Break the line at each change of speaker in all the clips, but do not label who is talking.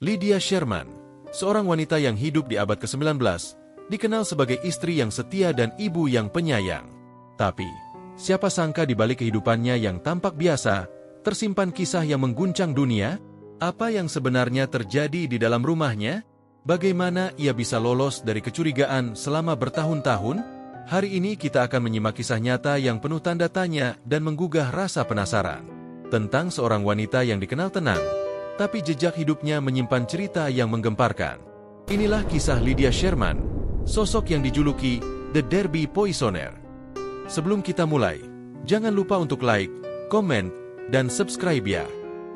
Lydia Sherman, seorang wanita yang hidup di abad ke-19, dikenal sebagai istri yang setia dan ibu yang penyayang. Tapi, siapa sangka di balik kehidupannya yang tampak biasa, tersimpan kisah yang mengguncang dunia? Apa yang sebenarnya terjadi di dalam rumahnya? Bagaimana ia bisa lolos dari kecurigaan selama bertahun-tahun? Hari ini kita akan menyimak kisah nyata yang penuh tanda tanya dan menggugah rasa penasaran. Tentang seorang wanita yang dikenal tenang, tapi jejak hidupnya menyimpan cerita yang menggemparkan. Inilah kisah Lydia Sherman, sosok yang dijuluki The Derby Poisoner. Sebelum kita mulai, jangan lupa untuk like, komen, dan subscribe ya.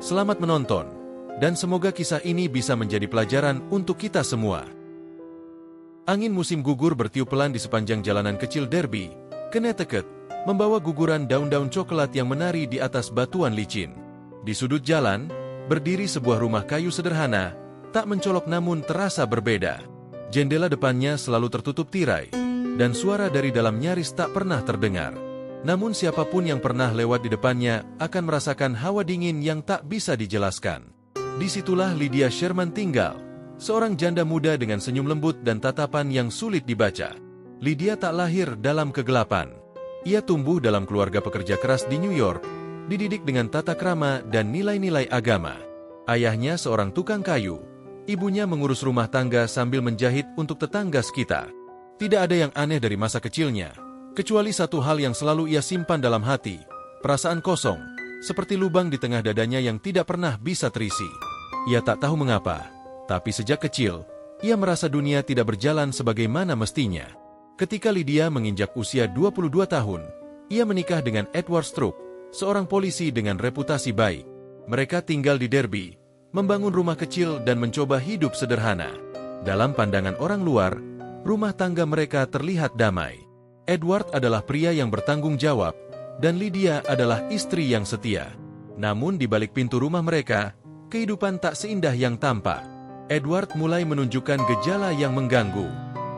Selamat menonton, dan semoga kisah ini bisa menjadi pelajaran untuk kita semua. Angin musim gugur bertiup pelan di sepanjang jalanan kecil Derby, Connecticut, membawa guguran daun-daun coklat yang menari di atas batuan licin. Di sudut jalan, berdiri sebuah rumah kayu sederhana, tak mencolok namun terasa berbeda. Jendela depannya selalu tertutup tirai, dan suara dari dalam nyaris tak pernah terdengar. Namun siapapun yang pernah lewat di depannya akan merasakan hawa dingin yang tak bisa dijelaskan. Disitulah Lydia Sherman tinggal, seorang janda muda dengan senyum lembut dan tatapan yang sulit dibaca. Lydia tak lahir dalam kegelapan. Ia tumbuh dalam keluarga pekerja keras di New York, dididik dengan tata krama dan nilai-nilai agama. Ayahnya seorang tukang kayu, ibunya mengurus rumah tangga sambil menjahit untuk tetangga sekitar. Tidak ada yang aneh dari masa kecilnya, kecuali satu hal yang selalu ia simpan dalam hati, perasaan kosong, seperti lubang di tengah dadanya yang tidak pernah bisa terisi. Ia tak tahu mengapa, tapi sejak kecil, ia merasa dunia tidak berjalan sebagaimana mestinya. Ketika Lydia menginjak usia 22 tahun, ia menikah dengan Edward Stroop, seorang polisi dengan reputasi baik. Mereka tinggal di Derby, membangun rumah kecil dan mencoba hidup sederhana. Dalam pandangan orang luar, rumah tangga mereka terlihat damai. Edward adalah pria yang bertanggung jawab, dan Lydia adalah istri yang setia. Namun di balik pintu rumah mereka, kehidupan tak seindah yang tampak. Edward mulai menunjukkan gejala yang mengganggu.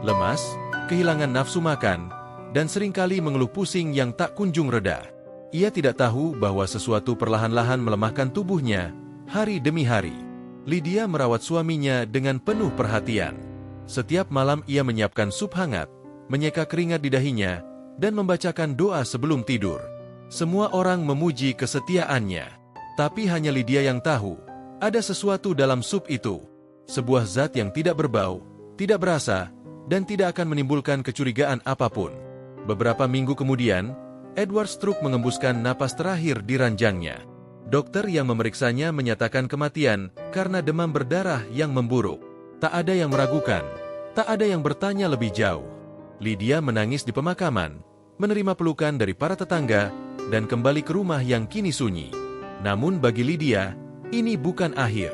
Lemas, kehilangan nafsu makan, dan seringkali mengeluh pusing yang tak kunjung reda. Ia tidak tahu bahwa sesuatu perlahan-lahan melemahkan tubuhnya, hari demi hari. Lydia merawat suaminya dengan penuh perhatian. Setiap malam ia menyiapkan sup hangat, menyeka keringat di dahinya, dan membacakan doa sebelum tidur. Semua orang memuji kesetiaannya. Tapi hanya Lydia yang tahu, ada sesuatu dalam sup itu. Sebuah zat yang tidak berbau, tidak berasa, dan tidak akan menimbulkan kecurigaan apapun. Beberapa minggu kemudian, Edward Stroop mengembuskan napas terakhir di ranjangnya. Dokter yang memeriksanya menyatakan kematian karena demam berdarah yang memburuk. Tak ada yang meragukan, tak ada yang bertanya lebih jauh. Lydia menangis di pemakaman, menerima pelukan dari para tetangga, dan kembali ke rumah yang kini sunyi. Namun bagi Lydia, ini bukan akhir.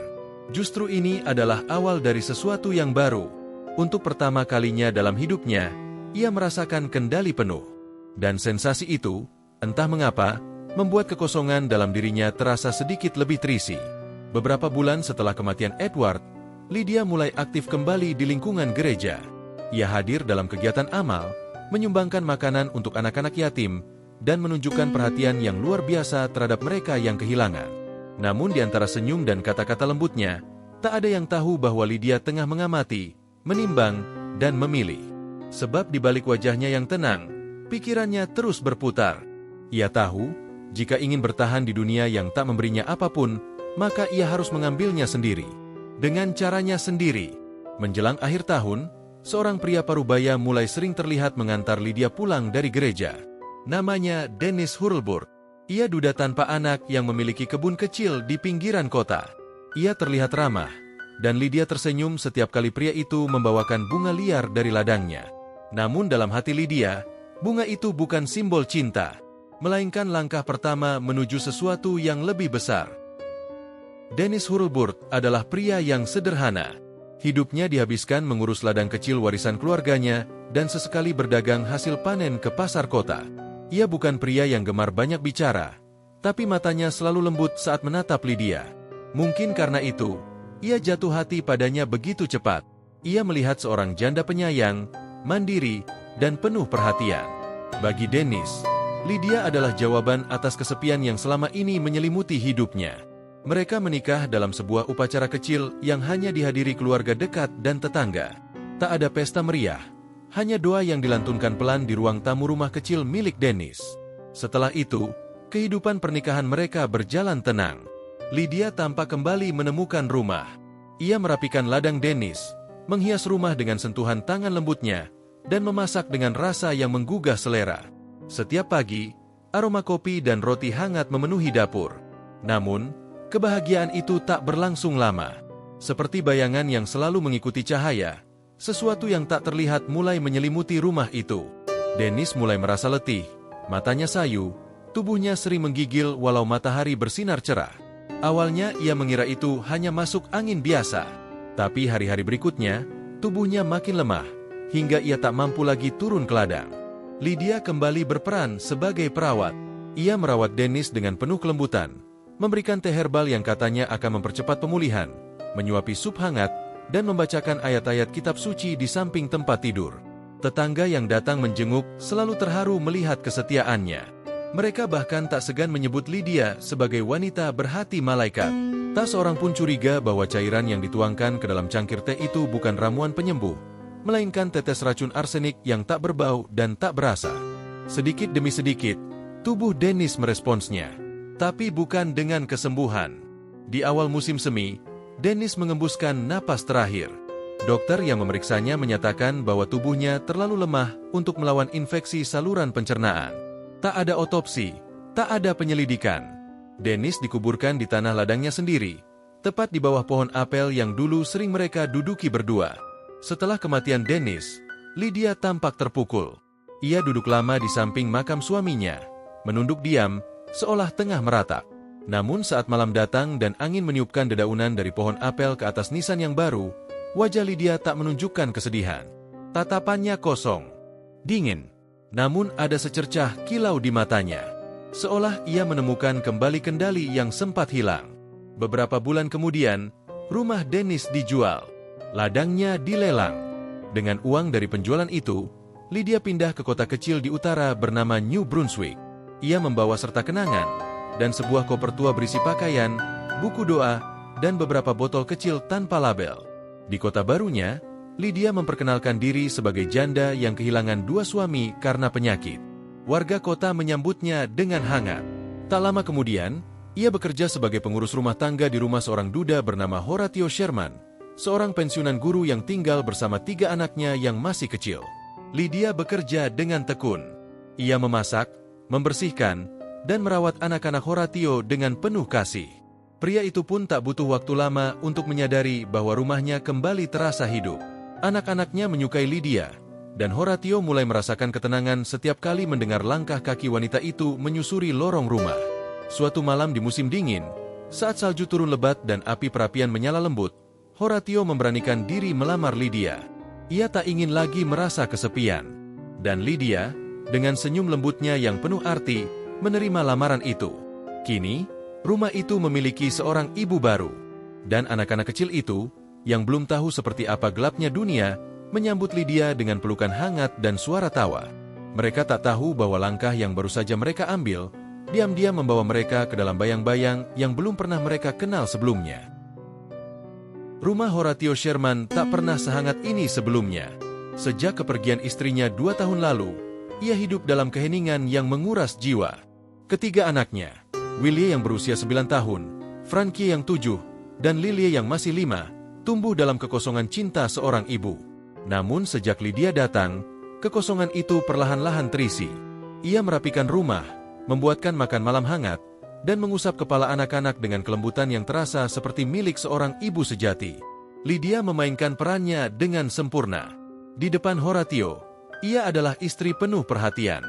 Justru ini adalah awal dari sesuatu yang baru. Untuk pertama kalinya dalam hidupnya, ia merasakan kendali penuh. Dan sensasi itu, entah mengapa, membuat kekosongan dalam dirinya terasa sedikit lebih terisi. Beberapa bulan setelah kematian Edward, Lydia mulai aktif kembali di lingkungan gereja. Ia hadir dalam kegiatan amal, menyumbangkan makanan untuk anak-anak yatim, dan menunjukkan perhatian yang luar biasa terhadap mereka yang kehilangan. Namun di antara senyum dan kata-kata lembutnya, tak ada yang tahu bahwa Lydia tengah mengamati, menimbang, dan memilih. Sebab di balik wajahnya yang tenang, pikirannya terus berputar. Ia tahu, jika ingin bertahan di dunia yang tak memberinya apapun, maka ia harus mengambilnya sendiri. Dengan caranya sendiri. Menjelang akhir tahun, seorang pria parubaya mulai sering terlihat mengantar Lydia pulang dari gereja. Namanya Dennis Hurlburt. Ia duda tanpa anak yang memiliki kebun kecil di pinggiran kota. Ia terlihat ramah, dan Lydia tersenyum setiap kali pria itu membawakan bunga liar dari ladangnya. Namun dalam hati Lydia, bunga itu bukan simbol cinta, melainkan langkah pertama menuju sesuatu yang lebih besar. Dennis Hurlburt adalah pria yang sederhana. Hidupnya dihabiskan mengurus ladang kecil warisan keluarganya dan sesekali berdagang hasil panen ke pasar kota. Ia bukan pria yang gemar banyak bicara, tapi matanya selalu lembut saat menatap Lydia. Mungkin karena itu, ia jatuh hati padanya begitu cepat. Ia melihat seorang janda penyayang, mandiri, dan penuh perhatian. Bagi Dennis, Lydia adalah jawaban atas kesepian yang selama ini menyelimuti hidupnya. Mereka menikah dalam sebuah upacara kecil yang hanya dihadiri keluarga dekat dan tetangga. Tak ada pesta meriah, hanya doa yang dilantunkan pelan di ruang tamu rumah kecil milik Dennis. Setelah itu, kehidupan pernikahan mereka berjalan tenang. Lydia tampak kembali menemukan rumah. Ia merapikan ladang Dennis, menghias rumah dengan sentuhan tangan lembutnya, dan memasak dengan rasa yang menggugah selera. Setiap pagi, aroma kopi dan roti hangat memenuhi dapur. Namun, kebahagiaan itu tak berlangsung lama. Seperti bayangan yang selalu mengikuti cahaya, sesuatu yang tak terlihat mulai menyelimuti rumah itu. Dennis mulai merasa letih, matanya sayu, tubuhnya sering menggigil walau matahari bersinar cerah. Awalnya ia mengira itu hanya masuk angin biasa. Tapi hari-hari berikutnya, tubuhnya makin lemah, hingga ia tak mampu lagi turun ke ladang. Lydia kembali berperan sebagai perawat. Ia merawat Dennis dengan penuh kelembutan, memberikan teh herbal yang katanya akan mempercepat pemulihan, menyuapi sup hangat, dan membacakan ayat-ayat kitab suci di samping tempat tidur. Tetangga yang datang menjenguk selalu terharu melihat kesetiaannya. Mereka bahkan tak segan menyebut Lydia sebagai wanita berhati malaikat. Tak seorang pun curiga bahwa cairan yang dituangkan ke dalam cangkir teh itu bukan ramuan penyembuh, melainkan tetes racun arsenik yang tak berbau dan tak berasa. Sedikit demi sedikit, tubuh Dennis meresponsnya. Tapi bukan dengan kesembuhan. Di awal musim semi, Dennis mengembuskan napas terakhir. Dokter yang memeriksanya menyatakan bahwa tubuhnya terlalu lemah untuk melawan infeksi saluran pencernaan. Tak ada otopsi, tak ada penyelidikan. Dennis dikuburkan di tanah ladangnya sendiri, tepat di bawah pohon apel yang dulu sering mereka duduki berdua. Setelah kematian Dennis, Lydia tampak terpukul. Ia duduk lama di samping makam suaminya, menunduk diam, seolah tengah meratap. Namun saat malam datang dan angin meniupkan dedaunan dari pohon apel ke atas nisan yang baru, wajah Lydia tak menunjukkan kesedihan. Tatapannya kosong, dingin. Namun ada secercah kilau di matanya. Seolah ia menemukan kembali kendali yang sempat hilang. Beberapa bulan kemudian, rumah Dennis dijual. Ladangnya dilelang. Dengan uang dari penjualan itu, Lydia pindah ke kota kecil di utara bernama New Brunswick. Ia membawa serta kenangan, dan sebuah koper tua berisi pakaian, buku doa, dan beberapa botol kecil tanpa label. Di kota barunya, Lydia memperkenalkan diri sebagai janda yang kehilangan dua suami karena penyakit. Warga kota menyambutnya dengan hangat. Tak lama kemudian, ia bekerja sebagai pengurus rumah tangga di rumah seorang duda bernama Horatio Sherman, seorang pensiunan guru yang tinggal bersama 3 anaknya yang masih kecil. Lydia bekerja dengan tekun. Ia memasak, membersihkan, dan merawat anak-anak Horatio dengan penuh kasih. Pria itu pun tak butuh waktu lama untuk menyadari bahwa rumahnya kembali terasa hidup. Anak-anaknya menyukai Lydia, dan Horatio mulai merasakan ketenangan setiap kali mendengar langkah kaki wanita itu menyusuri lorong rumah. Suatu malam di musim dingin, saat salju turun lebat dan api perapian menyala lembut, Horatio memberanikan diri melamar Lydia. Ia tak ingin lagi merasa kesepian. Dan Lydia, dengan senyum lembutnya yang penuh arti, menerima lamaran itu. Kini, rumah itu memiliki seorang ibu baru. Dan anak-anak kecil itu, yang belum tahu seperti apa gelapnya dunia, menyambut Lydia dengan pelukan hangat dan suara tawa. Mereka tak tahu bahwa langkah yang baru saja mereka ambil, diam-diam membawa mereka ke dalam bayang-bayang yang belum pernah mereka kenal sebelumnya. Rumah Horatio Sherman tak pernah sehangat ini sebelumnya. Sejak kepergian istrinya 2 tahun lalu, ia hidup dalam keheningan yang menguras jiwa. Ketiga anaknya, Willie yang berusia 9 tahun, Frankie yang 7, dan Lily yang masih 5, tumbuh dalam kekosongan cinta seorang ibu. Namun sejak Lydia datang, kekosongan itu perlahan-lahan terisi. Ia merapikan rumah, membuatkan makan malam hangat, dan mengusap kepala anak-anak dengan kelembutan yang terasa seperti milik seorang ibu sejati. Lydia memainkan perannya dengan sempurna. Di depan Horatio, ia adalah istri penuh perhatian.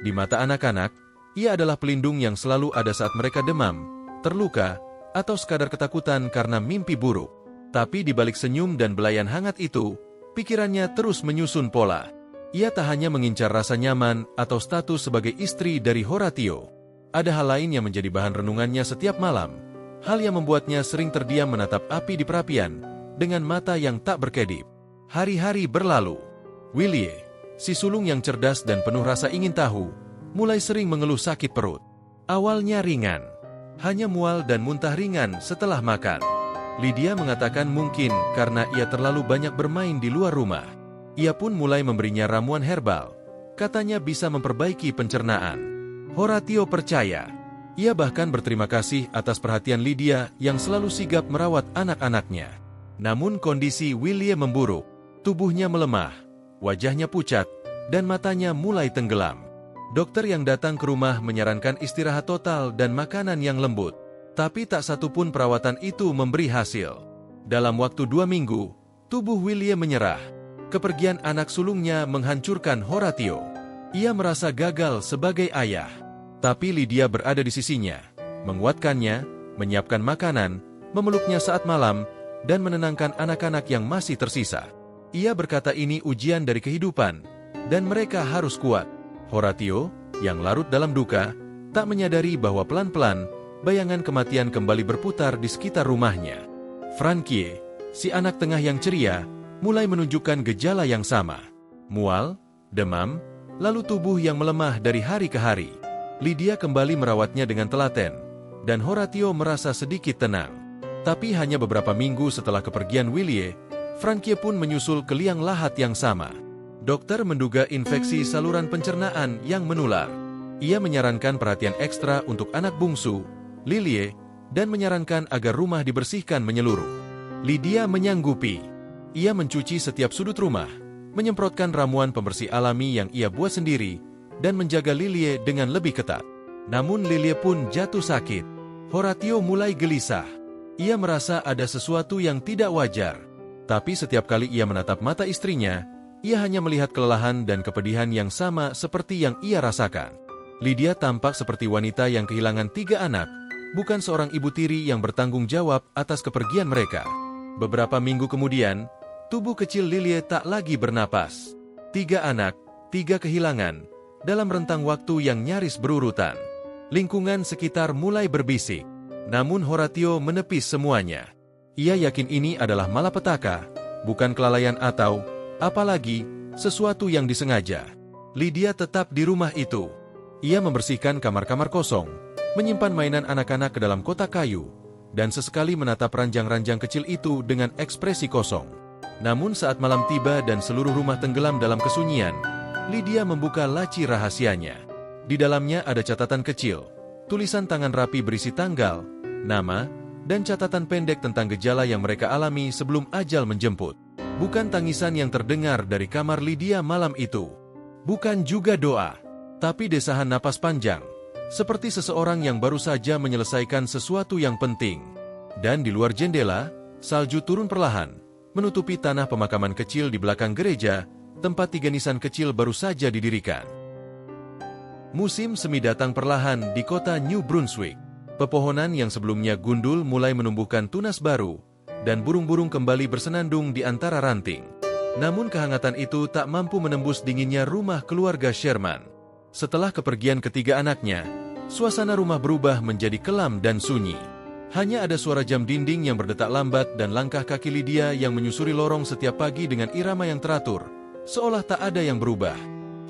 Di mata anak-anak, ia adalah pelindung yang selalu ada saat mereka demam, terluka, atau sekadar ketakutan karena mimpi buruk. Tapi di balik senyum dan belayan hangat itu, pikirannya terus menyusun pola. Ia tak hanya mengincar rasa nyaman atau status sebagai istri dari Horatio. Ada hal lain yang menjadi bahan renungannya setiap malam. Hal yang membuatnya sering terdiam menatap api di perapian, dengan mata yang tak berkedip. Hari-hari berlalu. Willie, si sulung yang cerdas dan penuh rasa ingin tahu, mulai sering mengeluh sakit perut. Awalnya ringan, hanya mual dan muntah ringan setelah makan. Lydia mengatakan mungkin karena ia terlalu banyak bermain di luar rumah. Ia pun mulai memberinya ramuan herbal. Katanya bisa memperbaiki pencernaan. Horatio percaya. Ia bahkan berterima kasih atas perhatian Lydia yang selalu sigap merawat anak-anaknya. Namun kondisi Willie memburuk. Tubuhnya melemah, wajahnya pucat, dan matanya mulai tenggelam. Dokter yang datang ke rumah menyarankan istirahat total dan makanan yang lembut. Tapi tak satu pun perawatan itu memberi hasil. Dalam waktu 2 minggu, tubuh Willie menyerah. Kepergian anak sulungnya menghancurkan Horatio. Ia merasa gagal sebagai ayah. Tapi Lydia berada di sisinya, menguatkannya, menyiapkan makanan, memeluknya saat malam, dan menenangkan anak-anak yang masih tersisa. Ia berkata ini ujian dari kehidupan, dan mereka harus kuat. Horatio, yang larut dalam duka, tak menyadari bahwa pelan-pelan, bayangan kematian kembali berputar di sekitar rumahnya. Frankie, si anak tengah yang ceria, mulai menunjukkan gejala yang sama. Mual, demam, lalu tubuh yang melemah dari hari ke hari. Lydia kembali merawatnya dengan telaten, dan Horatio merasa sedikit tenang. Tapi hanya beberapa minggu setelah kepergian Willie, Frankie pun menyusul ke liang lahat yang sama. Dokter menduga infeksi saluran pencernaan yang menular. Ia menyarankan perhatian ekstra untuk anak bungsu, Lilie, dan menyarankan agar rumah dibersihkan menyeluruh. Lydia menyanggupi. Ia mencuci setiap sudut rumah, menyemprotkan ramuan pembersih alami yang ia buat sendiri, dan menjaga Lilie dengan lebih ketat. Namun Lilie pun jatuh sakit. Horatio mulai gelisah. Ia merasa ada sesuatu yang tidak wajar. Tapi setiap kali ia menatap mata istrinya, ia hanya melihat kelelahan dan kepedihan yang sama seperti yang ia rasakan. Lydia tampak seperti wanita yang kehilangan 3 anak, bukan seorang ibu tiri yang bertanggung jawab atas kepergian mereka. Beberapa minggu kemudian, tubuh kecil Lilie tak lagi bernapas. 3 anak, 3 kehilangan, dalam rentang waktu yang nyaris berurutan. Lingkungan sekitar mulai berbisik, namun Horatio menepis semuanya. Ia yakin ini adalah malapetaka, bukan kelalaian atau, apalagi, sesuatu yang disengaja. Lydia tetap di rumah itu. Ia membersihkan kamar-kamar kosong, menyimpan mainan anak-anak ke dalam kotak kayu, dan sesekali menatap ranjang-ranjang kecil itu dengan ekspresi kosong. Namun saat malam tiba dan seluruh rumah tenggelam dalam kesunyian, Lydia membuka laci rahasianya. Di dalamnya ada catatan kecil, tulisan tangan rapi berisi tanggal, nama, dan catatan pendek tentang gejala yang mereka alami sebelum ajal menjemput. Bukan tangisan yang terdengar dari kamar Lydia malam itu. Bukan juga doa, tapi desahan napas panjang, seperti seseorang yang baru saja menyelesaikan sesuatu yang penting. Dan di luar jendela, salju turun perlahan, menutupi tanah pemakaman kecil di belakang gereja, tempat 3 nisan kecil baru saja didirikan. Musim semi datang perlahan di kota New Brunswick. Pepohonan yang sebelumnya gundul mulai menumbuhkan tunas baru, dan burung-burung kembali bersenandung di antara ranting. Namun kehangatan itu tak mampu menembus dinginnya rumah keluarga Sherman. Setelah kepergian ketiga anaknya, suasana rumah berubah menjadi kelam dan sunyi. Hanya ada suara jam dinding yang berdetak lambat dan langkah kaki Lydia yang menyusuri lorong setiap pagi dengan irama yang teratur, seolah tak ada yang berubah.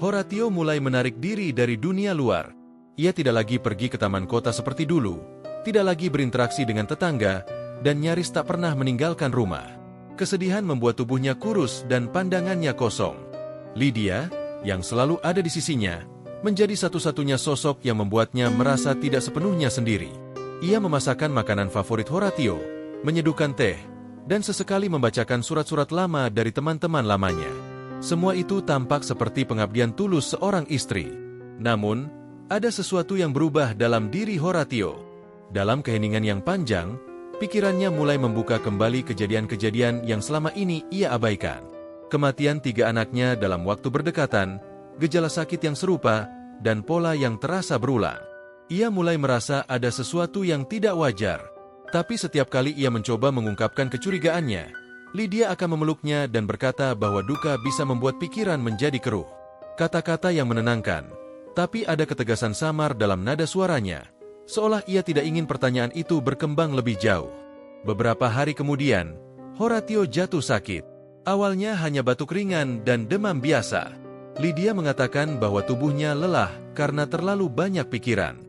Horatio mulai menarik diri dari dunia luar. Ia tidak lagi pergi ke taman kota seperti dulu, tidak lagi berinteraksi dengan tetangga, dan nyaris tak pernah meninggalkan rumah. Kesedihan membuat tubuhnya kurus dan pandangannya kosong. Lydia, yang selalu ada di sisinya, menjadi satu-satunya sosok yang membuatnya merasa tidak sepenuhnya sendiri. Ia memasakkan makanan favorit Horatio, menyeduhkan teh, dan sesekali membacakan surat-surat lama dari teman-teman lamanya. Semua itu tampak seperti pengabdian tulus seorang istri. Namun, ada sesuatu yang berubah dalam diri Horatio. Dalam keheningan yang panjang, pikirannya mulai membuka kembali kejadian-kejadian yang selama ini ia abaikan. Kematian 3 anaknya dalam waktu berdekatan, gejala sakit yang serupa, dan pola yang terasa berulang. Ia mulai merasa ada sesuatu yang tidak wajar. Tapi setiap kali ia mencoba mengungkapkan kecurigaannya, Lydia akan memeluknya dan berkata bahwa duka bisa membuat pikiran menjadi keruh. Kata-kata yang menenangkan, tapi ada ketegasan samar dalam nada suaranya, seolah ia tidak ingin pertanyaan itu berkembang lebih jauh. Beberapa hari kemudian, Horatio jatuh sakit. Awalnya hanya batuk ringan dan demam biasa. Lydia mengatakan bahwa tubuhnya lelah karena terlalu banyak pikiran.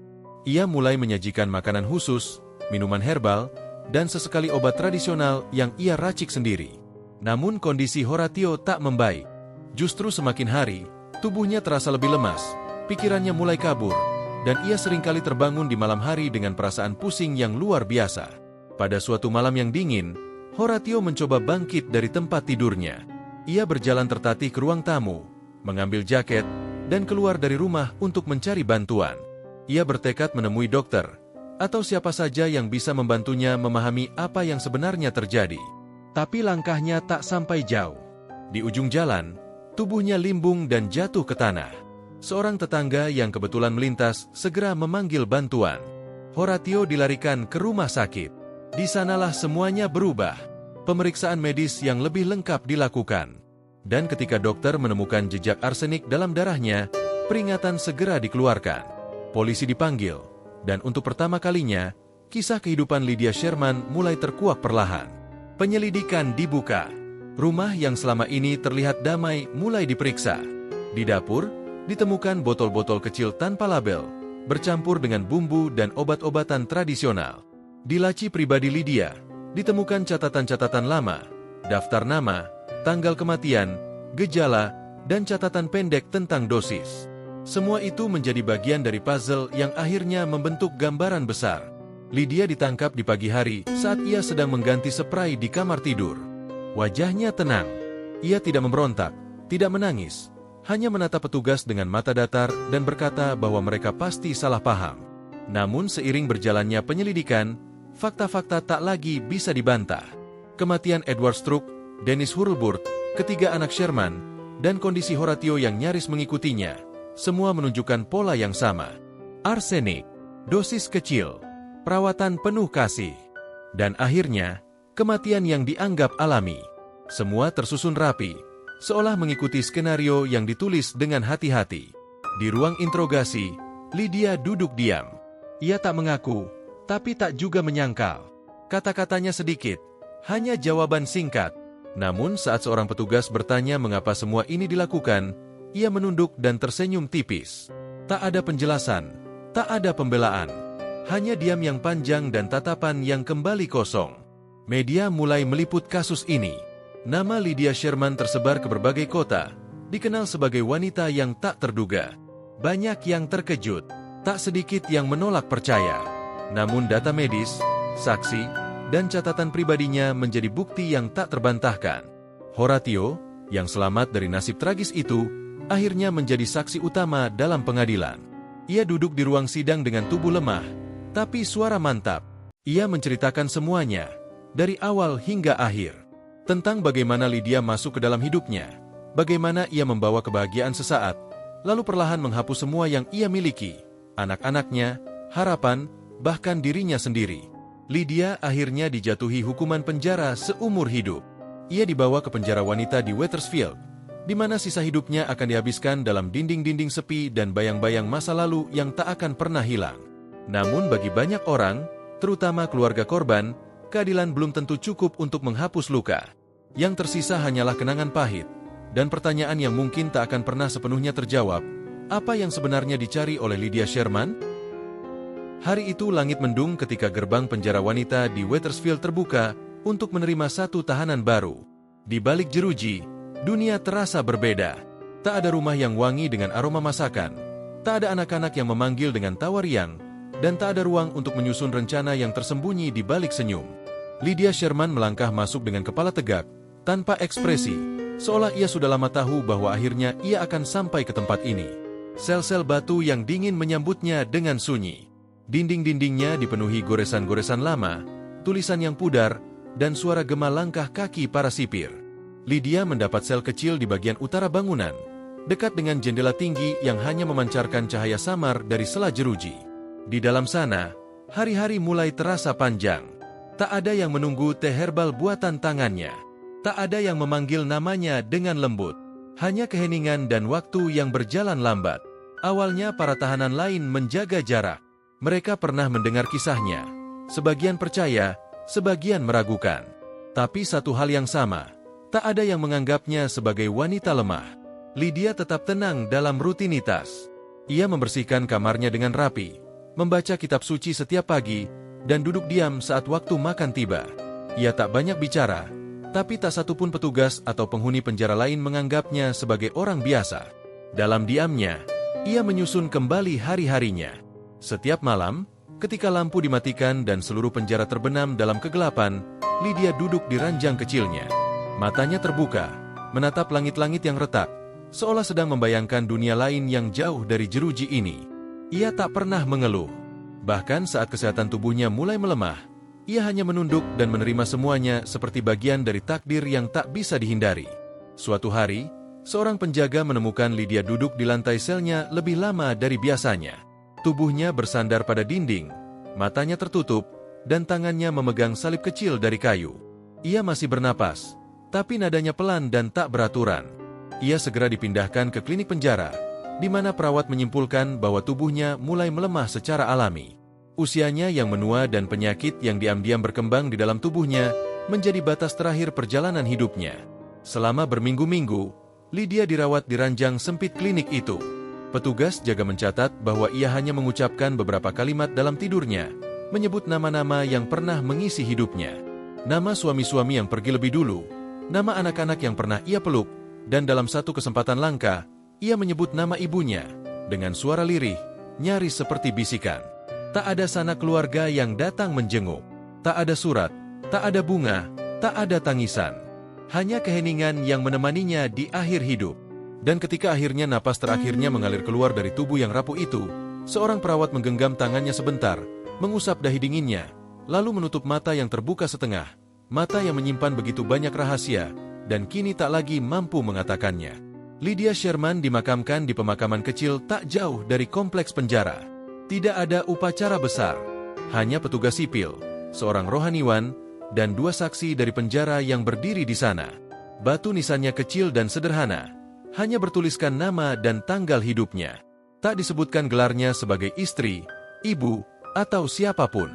Ia mulai menyajikan makanan khusus, minuman herbal, dan sesekali obat tradisional yang ia racik sendiri. Namun kondisi Horatio tak membaik. Justru semakin hari, tubuhnya terasa lebih lemas, pikirannya mulai kabur, dan ia seringkali terbangun di malam hari dengan perasaan pusing yang luar biasa. Pada suatu malam yang dingin, Horatio mencoba bangkit dari tempat tidurnya. Ia berjalan tertatih ke ruang tamu, mengambil jaket, dan keluar dari rumah untuk mencari bantuan. Ia bertekad menemui dokter, atau siapa saja yang bisa membantunya memahami apa yang sebenarnya terjadi. Tapi langkahnya tak sampai jauh. Di ujung jalan, tubuhnya limbung dan jatuh ke tanah. Seorang tetangga yang kebetulan melintas segera memanggil bantuan. Horatio dilarikan ke rumah sakit. Di sanalah semuanya berubah. Pemeriksaan medis yang lebih lengkap dilakukan. Dan ketika dokter menemukan jejak arsenik dalam darahnya, peringatan segera dikeluarkan. Polisi dipanggil, dan untuk pertama kalinya, kisah kehidupan Lydia Sherman mulai terkuak perlahan. Penyelidikan dibuka. Rumah yang selama ini terlihat damai mulai diperiksa. Di dapur, ditemukan botol-botol kecil tanpa label, bercampur dengan bumbu dan obat-obatan tradisional. Di laci pribadi Lydia, ditemukan catatan-catatan lama, daftar nama, tanggal kematian, gejala, dan catatan pendek tentang dosis. Semua itu menjadi bagian dari puzzle yang akhirnya membentuk gambaran besar. Lydia ditangkap di pagi hari saat ia sedang mengganti spray di kamar tidur. Wajahnya tenang. Ia tidak memberontak, tidak menangis, hanya menatap petugas dengan mata datar dan berkata bahwa mereka pasti salah paham. Namun seiring berjalannya penyelidikan, fakta-fakta tak lagi bisa dibantah. Kematian Edward Strug, Dennis Hurlburt, ketiga anak Sherman, dan kondisi Horatio yang nyaris mengikutinya, semua menunjukkan pola yang sama. Arsenik, dosis kecil, perawatan penuh kasih, dan akhirnya, kematian yang dianggap alami. Semua tersusun rapi, seolah mengikuti skenario yang ditulis dengan hati-hati. Di ruang interogasi, Lydia duduk diam. Ia tak mengaku, tapi tak juga menyangkal. Kata-katanya sedikit, hanya jawaban singkat. Namun saat seorang petugas bertanya mengapa semua ini dilakukan, ia menunduk dan tersenyum tipis. Tak ada penjelasan, tak ada pembelaan. Hanya diam yang panjang dan tatapan yang kembali kosong. Media mulai meliput kasus ini. Nama Lydia Sherman tersebar ke berbagai kota, dikenal sebagai wanita yang tak terduga. Banyak yang terkejut, tak sedikit yang menolak percaya. Namun data medis, saksi, dan catatan pribadinya menjadi bukti yang tak terbantahkan. Horatio, yang selamat dari nasib tragis itu, akhirnya menjadi saksi utama dalam pengadilan. Ia duduk di ruang sidang dengan tubuh lemah, tapi suara mantap. Ia menceritakan semuanya, dari awal hingga akhir. Tentang bagaimana Lydia masuk ke dalam hidupnya, bagaimana ia membawa kebahagiaan sesaat, lalu perlahan menghapus semua yang ia miliki, anak-anaknya, harapan, bahkan dirinya sendiri. Lydia akhirnya dijatuhi hukuman penjara seumur hidup. Ia dibawa ke penjara wanita di Wethersfield, di mana sisa hidupnya akan dihabiskan dalam dinding-dinding sepi dan bayang-bayang masa lalu yang tak akan pernah hilang. Namun bagi banyak orang, terutama keluarga korban, keadilan belum tentu cukup untuk menghapus luka. Yang tersisa hanyalah kenangan pahit, dan pertanyaan yang mungkin tak akan pernah sepenuhnya terjawab, apa yang sebenarnya dicari oleh Lydia Sherman? Hari itu langit mendung ketika gerbang penjara wanita di Wethersfield terbuka untuk menerima satu tahanan baru. Di balik jeruji, dunia terasa berbeda. Tak ada rumah yang wangi dengan aroma masakan, tak ada anak-anak yang memanggil dengan tawa riang, dan tak ada ruang untuk menyusun rencana yang tersembunyi di balik senyum. Lydia Sherman melangkah masuk dengan kepala tegak, tanpa ekspresi, seolah ia sudah lama tahu bahwa akhirnya ia akan sampai ke tempat ini. Sel-sel batu yang dingin menyambutnya dengan sunyi. Dinding-dindingnya dipenuhi goresan-goresan lama, tulisan yang pudar, dan suara gema langkah kaki para sipir. Lydia mendapat sel kecil di bagian utara bangunan, dekat dengan jendela tinggi yang hanya memancarkan cahaya samar dari sela jeruji. Di dalam sana, hari-hari mulai terasa panjang. Tak ada yang menunggu teh herbal buatan tangannya. Tak ada yang memanggil namanya dengan lembut. Hanya keheningan dan waktu yang berjalan lambat. Awalnya para tahanan lain menjaga jarak. Mereka pernah mendengar kisahnya. Sebagian percaya, sebagian meragukan. Tapi satu hal yang sama, tak ada yang menganggapnya sebagai wanita lemah. Lydia tetap tenang dalam rutinitas. Ia membersihkan kamarnya dengan rapi, membaca kitab suci setiap pagi, dan duduk diam saat waktu makan tiba. Ia tak banyak bicara, tapi tak satupun petugas atau penghuni penjara lain menganggapnya sebagai orang biasa. Dalam diamnya, ia menyusun kembali hari-harinya. Setiap malam, ketika lampu dimatikan dan seluruh penjara terbenam dalam kegelapan, Lydia duduk di ranjang kecilnya. Matanya terbuka, menatap langit-langit yang retak, seolah sedang membayangkan dunia lain yang jauh dari jeruji ini. Ia tak pernah mengeluh. Bahkan saat kesehatan tubuhnya mulai melemah, ia hanya menunduk dan menerima semuanya seperti bagian dari takdir yang tak bisa dihindari. Suatu hari, seorang penjaga menemukan Lydia duduk di lantai selnya lebih lama dari biasanya. Tubuhnya bersandar pada dinding, matanya tertutup, dan tangannya memegang salib kecil dari kayu. Ia masih bernapas, tapi nadanya pelan dan tak beraturan. Ia segera dipindahkan ke klinik penjara, di mana perawat menyimpulkan bahwa tubuhnya mulai melemah secara alami. Usianya yang menua dan penyakit yang diam-diam berkembang di dalam tubuhnya menjadi batas terakhir perjalanan hidupnya. Selama berminggu-minggu, Lydia dirawat di ranjang sempit klinik itu. Petugas jaga mencatat bahwa ia hanya mengucapkan beberapa kalimat dalam tidurnya, menyebut nama-nama yang pernah mengisi hidupnya. Nama suami-suami yang pergi lebih dulu, nama anak-anak yang pernah ia peluk, dan dalam satu kesempatan langka, ia menyebut nama ibunya, dengan suara lirih, nyaris seperti bisikan. Tak ada sanak keluarga yang datang menjenguk. Tak ada surat, tak ada bunga, tak ada tangisan. Hanya keheningan yang menemaninya di akhir hidup. Dan ketika akhirnya napas terakhirnya mengalir keluar dari tubuh yang rapuh itu, seorang perawat menggenggam tangannya sebentar, mengusap dahi dinginnya, lalu menutup mata yang terbuka setengah, mata yang menyimpan begitu banyak rahasia, dan kini tak lagi mampu mengatakannya. Lydia Sherman dimakamkan di pemakaman kecil tak jauh dari kompleks penjara. Tidak ada upacara besar, hanya petugas sipil, seorang rohaniwan, dan 2 saksi dari penjara yang berdiri di sana. Batu nisannya kecil dan sederhana, hanya bertuliskan nama dan tanggal hidupnya. Tak disebutkan gelarnya sebagai istri, ibu, atau siapapun.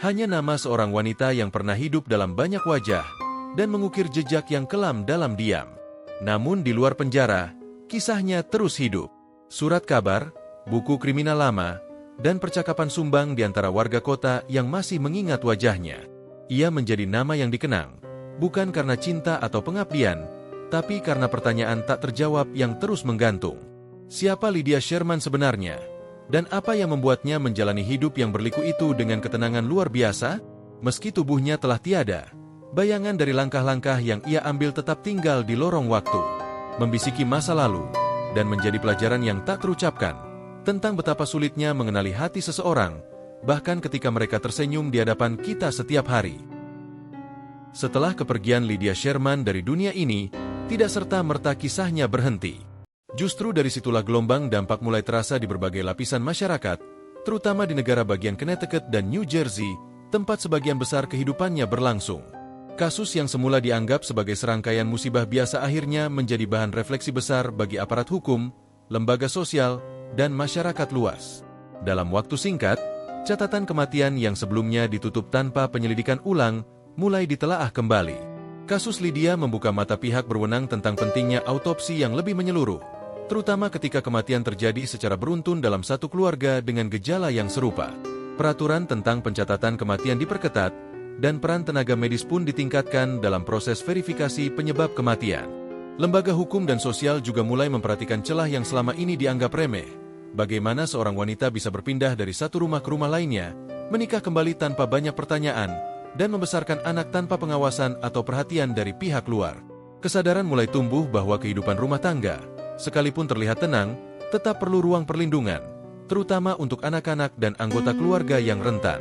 Hanya nama seorang wanita yang pernah hidup dalam banyak wajah, dan mengukir jejak yang kelam dalam diam. Namun di luar penjara, kisahnya terus hidup. Surat kabar, buku kriminal lama, dan percakapan sumbang di antara warga kota yang masih mengingat wajahnya. Ia menjadi nama yang dikenang, bukan karena cinta atau pengabdian, tapi karena pertanyaan tak terjawab yang terus menggantung. Siapa Lydia Sherman sebenarnya? Dan apa yang membuatnya menjalani hidup yang berliku itu dengan ketenangan luar biasa? Meski tubuhnya telah tiada, bayangan dari langkah-langkah yang ia ambil tetap tinggal di lorong waktu, membisiki masa lalu, dan menjadi pelajaran yang tak terucapkan, tentang betapa sulitnya mengenali hati seseorang, bahkan ketika mereka tersenyum di hadapan kita setiap hari. Setelah kepergian Lydia Sherman dari dunia ini, tidak serta-merta kisahnya berhenti. Justru dari situlah gelombang dampak mulai terasa di berbagai lapisan masyarakat, terutama di negara bagian Connecticut dan New Jersey, tempat sebagian besar kehidupannya berlangsung. Kasus yang semula dianggap sebagai serangkaian musibah biasa akhirnya menjadi bahan refleksi besar bagi aparat hukum, lembaga sosial, dan masyarakat luas. Dalam waktu singkat, catatan kematian yang sebelumnya ditutup tanpa penyelidikan ulang mulai ditelaah kembali. Kasus Lydia membuka mata pihak berwenang tentang pentingnya autopsi yang lebih menyeluruh, terutama ketika kematian terjadi secara beruntun dalam satu keluarga dengan gejala yang serupa. Peraturan tentang pencatatan kematian diperketat, dan peran tenaga medis pun ditingkatkan dalam proses verifikasi penyebab kematian. Lembaga hukum dan sosial juga mulai memperhatikan celah yang selama ini dianggap remeh. Bagaimana seorang wanita bisa berpindah dari satu rumah ke rumah lainnya, menikah kembali tanpa banyak pertanyaan, dan membesarkan anak tanpa pengawasan atau perhatian dari pihak luar. Kesadaran mulai tumbuh bahwa kehidupan rumah tangga, sekalipun terlihat tenang, tetap perlu ruang perlindungan, terutama untuk anak-anak dan anggota keluarga yang rentan.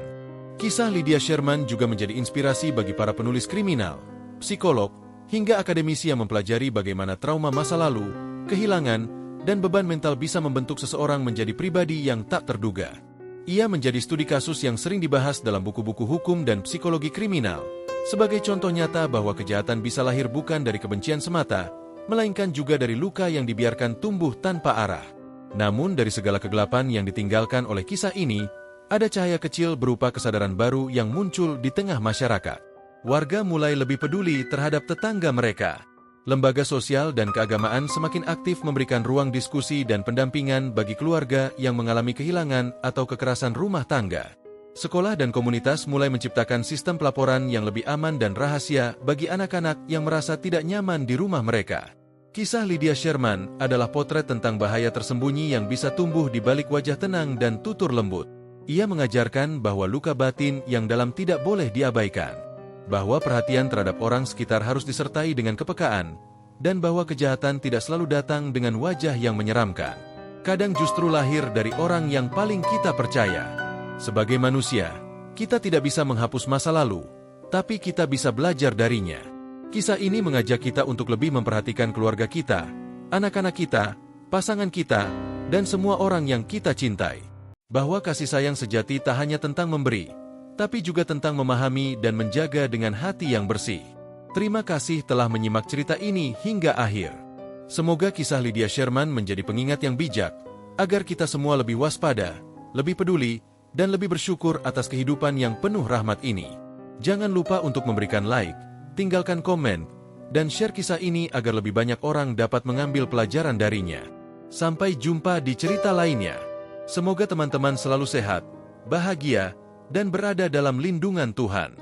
Kisah Lydia Sherman juga menjadi inspirasi bagi para penulis kriminal, psikolog, hingga akademisi yang mempelajari bagaimana trauma masa lalu, kehilangan, dan beban mental bisa membentuk seseorang menjadi pribadi yang tak terduga. Ia menjadi studi kasus yang sering dibahas dalam buku-buku hukum dan psikologi kriminal, sebagai contoh nyata bahwa kejahatan bisa lahir bukan dari kebencian semata, melainkan juga dari luka yang dibiarkan tumbuh tanpa arah. Namun dari segala kegelapan yang ditinggalkan oleh kisah ini, ada cahaya kecil berupa kesadaran baru yang muncul di tengah masyarakat. Warga mulai lebih peduli terhadap tetangga mereka. Lembaga sosial dan keagamaan semakin aktif memberikan ruang diskusi dan pendampingan bagi keluarga yang mengalami kehilangan atau kekerasan rumah tangga. Sekolah dan komunitas mulai menciptakan sistem pelaporan yang lebih aman dan rahasia bagi anak-anak yang merasa tidak nyaman di rumah mereka. Kisah Lydia Sherman adalah potret tentang bahaya tersembunyi yang bisa tumbuh di balik wajah tenang dan tutur lembut. Ia mengajarkan bahwa luka batin yang dalam tidak boleh diabaikan, bahwa perhatian terhadap orang sekitar harus disertai dengan kepekaan, dan bahwa kejahatan tidak selalu datang dengan wajah yang menyeramkan. Kadang justru lahir dari orang yang paling kita percaya. Sebagai manusia, kita tidak bisa menghapus masa lalu, tapi kita bisa belajar darinya. Kisah ini mengajak kita untuk lebih memperhatikan keluarga kita, anak-anak kita, pasangan kita, dan semua orang yang kita cintai. Bahwa kasih sayang sejati tak hanya tentang memberi, tapi juga tentang memahami dan menjaga dengan hati yang bersih. Terima kasih telah menyimak cerita ini hingga akhir. Semoga kisah Lydia Sherman menjadi pengingat yang bijak, agar kita semua lebih waspada, lebih peduli, dan lebih bersyukur atas kehidupan yang penuh rahmat ini. Jangan lupa untuk memberikan like, tinggalkan komen, dan share kisah ini agar lebih banyak orang dapat mengambil pelajaran darinya. Sampai jumpa di cerita lainnya. Semoga teman-teman selalu sehat, bahagia, dan berada dalam lindungan Tuhan.